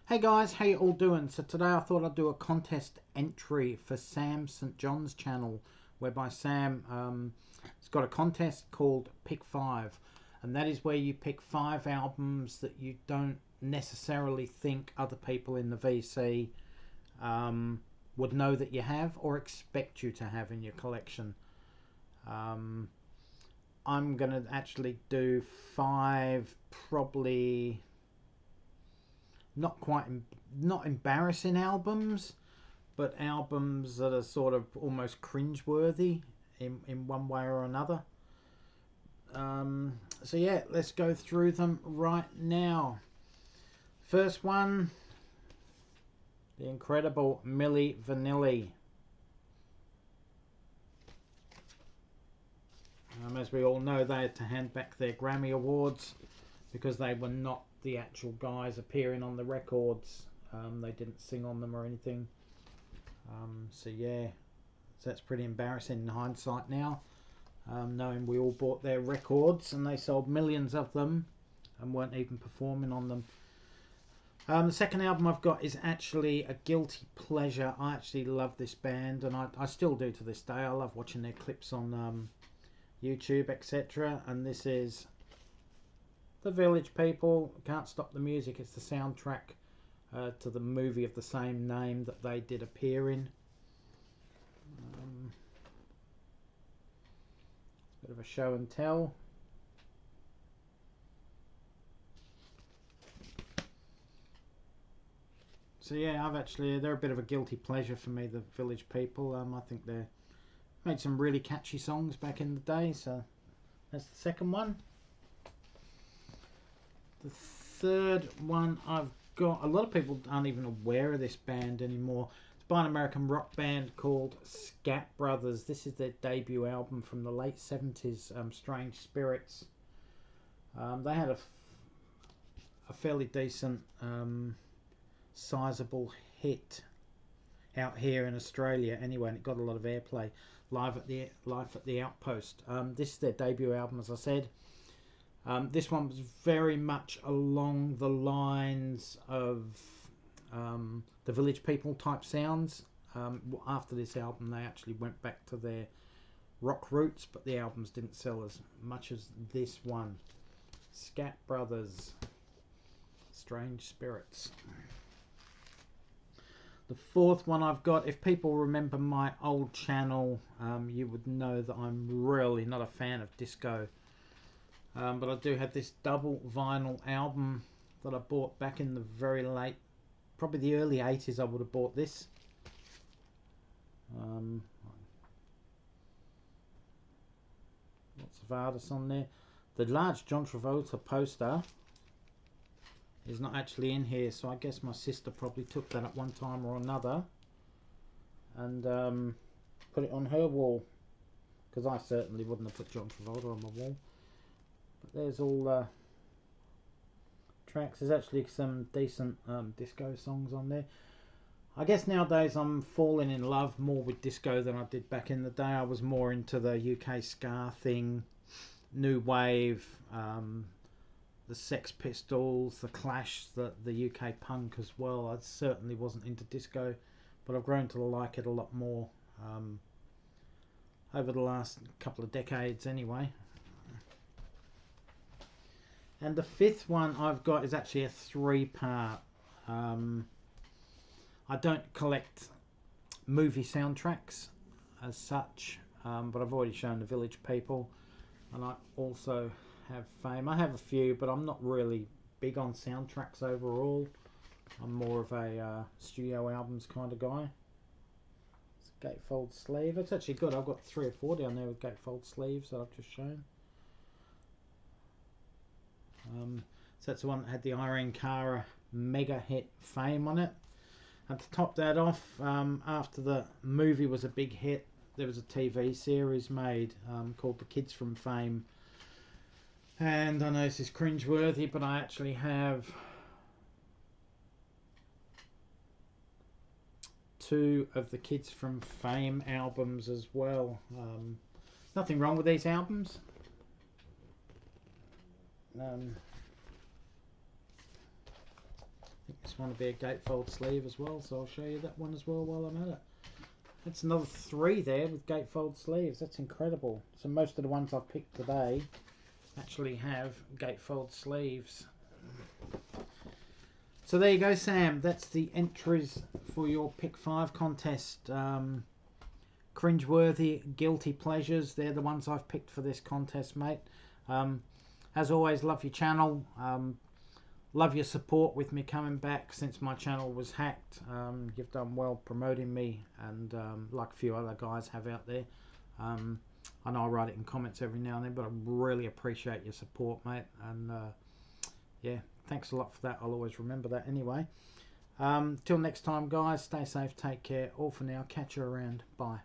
Hey guys, how you all doing? So today I thought I'd do a contest entry for Sam St. John's channel, whereby Sam has got a contest called Pick 5, and that is where you pick 5 albums that you don't necessarily think other people in the VC would know that you have or expect you to have in your collection. I'm going to actually do 5 probably not embarrassing albums, but albums that are sort of almost cringeworthy in one way or another. So yeah, let's go through them right now. First one, the incredible Milli Vanilli. As we all know, they had to hand back their Grammy Awards because they were not the actual guys appearing on the records. They didn't sing on them or anything. So yeah, so that's pretty embarrassing in hindsight now, knowing we all bought their records and they sold millions of them and weren't even performing on them. The second album I've got is actually a guilty pleasure. I actually love this band, and I still do to this day. I love watching their clips on YouTube, etc. And this is The Village People, Can't Stop the Music. It's the soundtrack to the movie of the same name that they did appear in. Bit of a show and tell. So yeah, they're a bit of a guilty pleasure for me, The Village People. I think they made some really catchy songs back in the day, so that's the second one. The third one I've got, a lot of people aren't even aware of this band anymore. It's by an American rock band called Scat Brothers. This is their debut album from the late 70s, Strange Spirits. They had a fairly decent sizable hit out here in Australia anyway, and it got a lot of airplay. Live at the Outpost. This is their debut album, as I said. This one was very much along the lines of the Village People type sounds. After this album, they actually went back to their rock roots, but the albums didn't sell as much as this one. Scat Brothers, Strange Spirits. The fourth one I've got, if people remember my old channel, you would know that I'm really not a fan of disco. But I do have this double vinyl album that I bought back in the very late, probably the early 80s. I would have bought this. Lots of artists on there. The large John Travolta poster is not actually in here, so I guess my sister probably took that at one time or another and put it on her wall, because I certainly wouldn't have put John Travolta on my wall. But there's all tracks. There's actually some decent disco songs on there. I guess nowadays I'm falling in love more with disco than I did back in the day. I was more into the UK ska thing, new wave, the Sex Pistols, the Clash, the UK punk as well. I certainly wasn't into disco, but I've grown to like it a lot more over the last couple of decades anyway. And the fifth one I've got is actually a 3-part. I don't collect movie soundtracks as such, but I've already shown The Village People, and I also have Fame. I have a few, but I'm not really big on soundtracks overall. I'm more of a studio albums kind of guy. It's a gatefold sleeve. It's actually good. I've got 3 or 4 down there with gatefold sleeves that I've just shown. So that's the one that had the Irene Cara mega hit Fame on it. And to top that off, after the movie was a big hit, there was a TV series made called The Kids from Fame. And I know this is cringeworthy, but I actually have 2 of the Kids from Fame albums as well. Nothing wrong with these albums. I think this this one will be a gatefold sleeve as well, so I'll show you that one as well while I'm at it. That's another 3 there with gatefold sleeves. That's incredible. So most of the ones I've picked today actually have gatefold sleeves. So there you go, Sam. That's the entries for your Pick 5 contest. Cringeworthy, guilty pleasures. They're the ones I've picked for this contest, mate. As always, love your channel. Love your support with me coming back since my channel was hacked. You've done well promoting me, and like a few other guys have out there. I know I write it in comments every now and then, but I really appreciate your support, mate. And yeah, thanks a lot for that. I'll always remember that anyway. Till next time, guys, stay safe, take care. All for now. Catch you around. Bye.